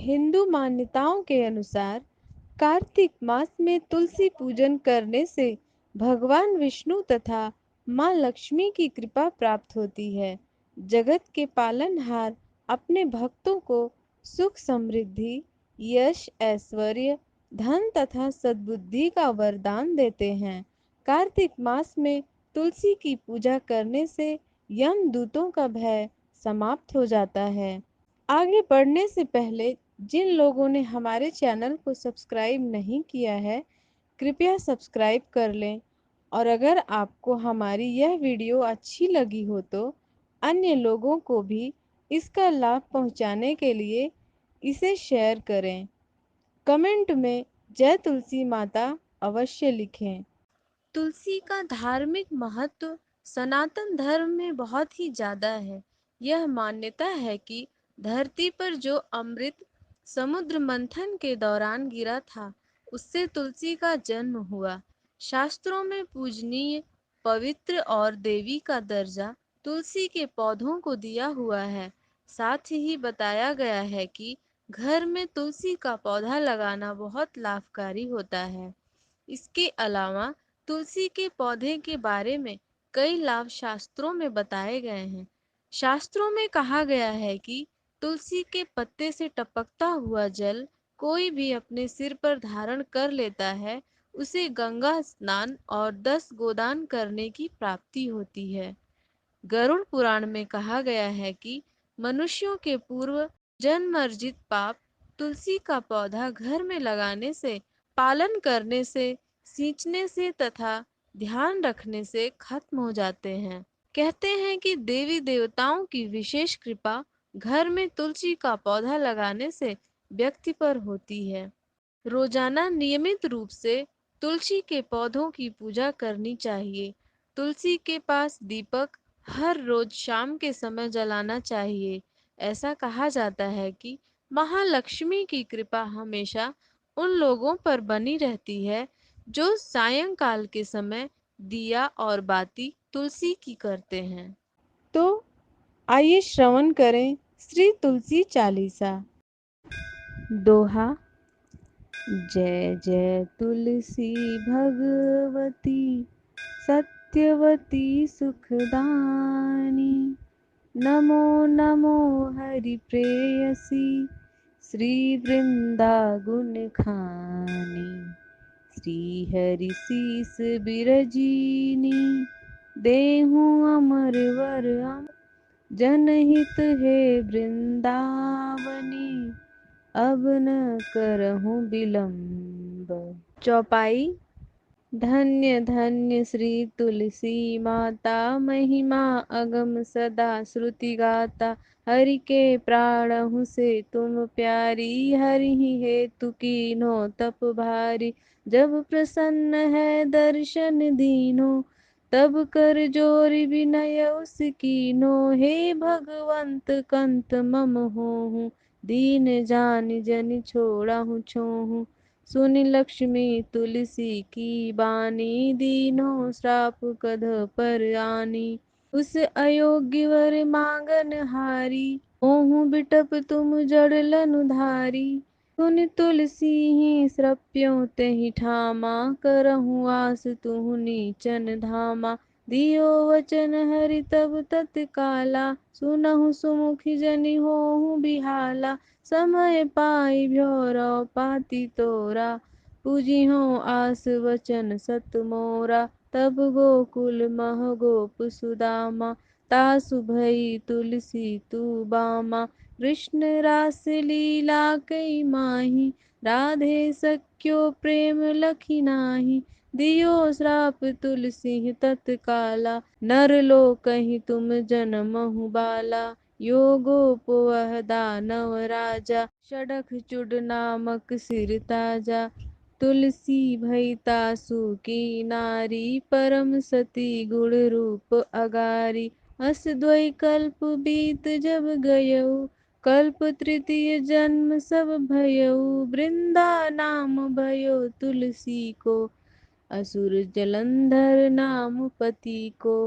हिंदू मान्यताओं के अनुसार कार्तिक मास में तुलसी पूजन करने से भगवान विष्णु तथा माँ लक्ष्मी की कृपा प्राप्त होती है। जगत के पालनहार अपने भक्तों को सुख समृद्धि, यश, ऐश्वर्य, धन तथा सद्बुद्धि का वरदान देते हैं। कार्तिक मास में तुलसी की पूजा करने से यमदूतों का भय समाप्त हो जाता है। आगे बढ़ने से पहले जिन लोगों ने हमारे चैनल को सब्सक्राइब नहीं किया है, कृपया सब्सक्राइब कर लें। और अगर आपको हमारी यह वीडियो अच्छी लगी हो तो अन्य लोगों को भी इसका लाभ पहुंचाने के लिए इसे शेयर करें। कमेंट में जय तुलसी माता अवश्य लिखें। तुलसी का धार्मिक महत्व सनातन धर्म में बहुत ही ज्यादा है। यह मान्यता है कि धरती पर जो अमृत समुद्र मंथन के दौरान गिरा था, उससे तुलसी का जन्म हुआ। शास्त्रों में पूजनीय, पवित्र और देवी का दर्जा तुलसी के पौधों को दिया हुआ है। साथ ही बताया गया है कि घर में तुलसी का पौधा लगाना बहुत लाभकारी होता है। इसके अलावा तुलसी के पौधे के बारे में कई लाभ शास्त्रों में बताए गए हैं। शास्त्रों में कहा गया है कि तुलसी के पत्ते से टपकता हुआ जल कोई भी अपने सिर पर धारण कर लेता है, उसे गंगा स्नान और 10 गोदान करने की प्राप्ति होती है। गरुड़ पुराण में कहा गया है कि मनुष्यों के पूर्व जन्म अर्जित पाप तुलसी का पौधा घर में लगाने से, पालन करने से, सींचने से तथा ध्यान रखने से खत्म हो जाते हैं। कहते हैं कि देवी देवताओं की विशेष कृपा घर में तुलसी का पौधा लगाने से व्यक्ति पर होती है। रोजाना नियमित रूप से तुलसी के पौधों की पूजा करनी चाहिए। तुलसी के पास दीपक हर रोज शाम के समय जलाना चाहिए। ऐसा कहा जाता है कि महालक्ष्मी की कृपा हमेशा उन लोगों पर बनी रहती है जो सायंकाल के समय दिया और बाती तुलसी की करते हैं। तो आइए श्रवण करें श्री तुलसी चालीसा। दोहा। जय जय तुलसी भगवती सत्यवती सुखदानी। नमो नमो हरि प्रेयसी श्री वृंदा गुण खानी। श्री हरि शीस बिरजीनी देहूँ अमर वर जनहित है वृंदावनी। अब न करहूँ विलंब। चौपाई। धन्य धन्य श्री तुलसी माता, महिमा अगम सदा श्रुति गाता। हरि के प्राणहु से तुम प्यारी, हरि ही हेतु कीन्हो तप भारी। जब प्रसन्न है दर्शन दीनो, तब कर जोरी विनय उसकीनो। हे भगवंत कंत मम होहु, दीन जान जन छोड़हु छोहु। सुनि लक्ष्मी तुलसी की बानी, दीनो श्राप कध पर आनी। उस अयोग्य वर मांगन हारी, मोहु बिटप तुम जड़ लन धारी। सुनि तुलसी ही श्रप्यों तेहि ठामा, करहु आस तुहु नीचन धामा। दियो वचन हरि तब तत्काला, सुनहु सुमुखी जनि होहु बिहाला। समय पाई भ्योरौ पाती तोरा, पूजिहो आस वचन सत मोरा। तब गोकुल मह गोप सुदामा, तासु भई तुलसी तू बामा। कृष्ण रास लीला कई माही, राधे सख्यो प्रेम लखी नाही। दियो श्राप तुलसी तत्काला, नर लोकहि तुम जनमहु बाला। यो गोप वह दानव राजा, षडख चूड नामक सिर ताजा। तुलसी भई तासु की नारी, परम सती गुण रूप अगारी। अस द्वै कल्प बीत जब गयऊ, कल्प तृतीय जन्म सब भयऊ। वृंदा नाम भयो तुलसी को, असुर जलंधर नाम पति को।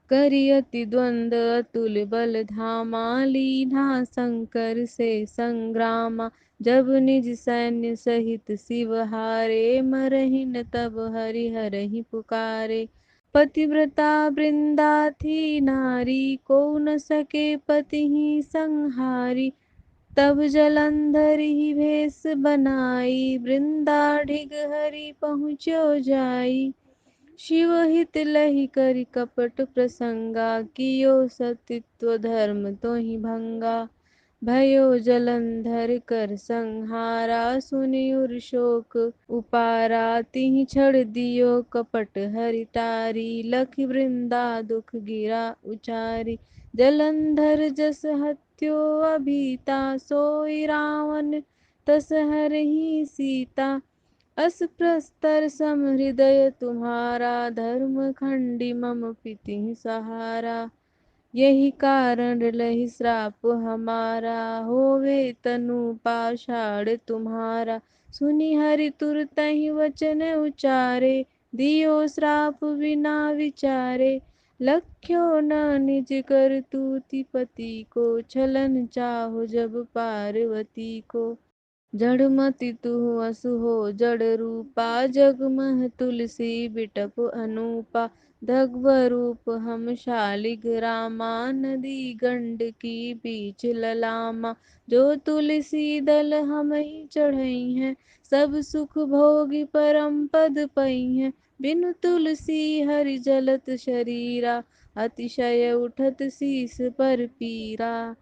करियति द्वंद अतुल बल धामा, लीना शंकर से संग्रामा। जब निज सैन्य सहित शिव हारे, मरहिन तब हरि हरहि पुकारे। पतिव्रता वृंदा थी नारी, को न सके पति ही संहारी। तब जलंधर ही भेष बनाई, वृंदा ढिग हरि पहुँचो जाई। शिव हित लहि करि कपट प्रसंगा, कियो सतित्व धर्म तो ही भंगा। भयो जलंधर कर संहारा, सुनि उर शोक उपारा। तिहि छड़ दियो कपट हरि टारी, लखि वृंदा दुख गिरा उचारी। जलंधर जस हत्यो अभीता, सोई रावण तस हरहि सीता। अस प्रस्तर सम हृदय तुम्हारा, धर्म खंडी मम पिति सहारा। यही कारण लहि श्राप हमारा, होवे तनु पाषाण तुम्हारा। सुनि हरि तुरतहि वचन उचारे, दियो श्राप बिना विचारे। लख्यो न निज कर तूति पति को, छलन चाहो जब पार्वती को। जड़मति तुहु असु हो जड़ रूपा, जगमह तुलसी बिटप अनूपा। दग्व रूप हम शालिग रामा, नदी गंड की बीच ललामा। जो तुलसी दल हम ही चढ़ई हैं, सब सुख भोगी परम पद पई हैं। बिनु तुलसी हरि जलत शरीरा, अतिशय उठत शीस पर पीरा।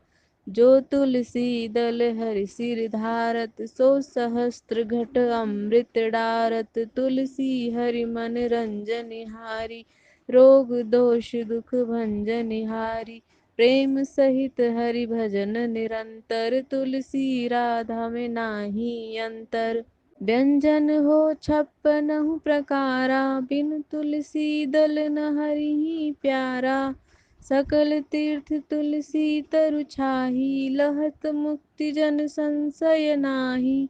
जो तुलसी दल हरि सिर धारत, सो सहस्त्र घट अमृत डारत। तुलसी हरि मन रंजन हारी, रोग दोष दुख भंजन हारी। प्रेम सहित हरि भजन निरंतर, तुलसी राधा में नाही अंतर। व्यंजन हो 56 प्रकारा, बिनु तुलसी दल न हरि प्यारा। सकल तीर्थ तुलसी तरु छाही, लहत मुक्ति जन संशय नाही।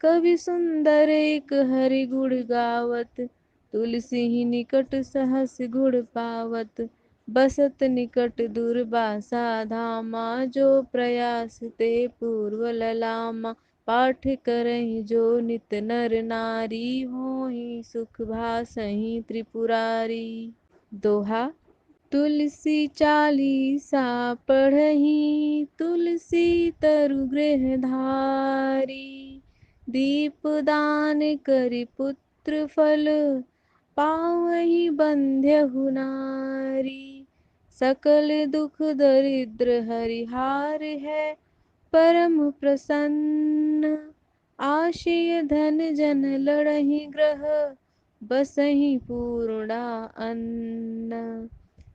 कवि सुंदर एक हरि गुण गावत, तुलसी ही निकट सहस गुण पावत। बसत निकट दुर्वासा धामा, जो प्रयास ते पूर्व ललामा। पाठ करहि जो नित नर नारी, होहि सुख भासहि त्रिपुरारी। दोहा। तुलसी चालीसा पढ़हि, तुलसी तरु गृह धारी। दीप दान करि पुत्र फल, पावहि बंध्यहु नारी। सकल दुख दरिद्र हरिहार है, परम प्रसन्न। आशय धन जन लड़हि ग्रह, बसहि पूर्णा अन्न।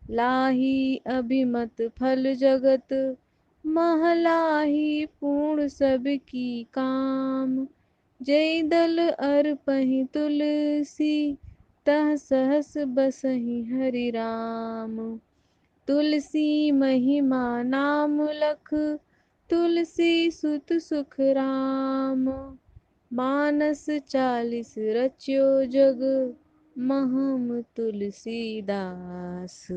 लाही अभिमत फल जगत, महलाही पूर्ण सब की काम। जय दल अर्पहि तुलसी, तह सहस बसहि हरि राम। तुलसी महिमा नाम लख, तुलसी सुत सुख राम। मानस 40 रच्यो जग, महम तुलसीदास।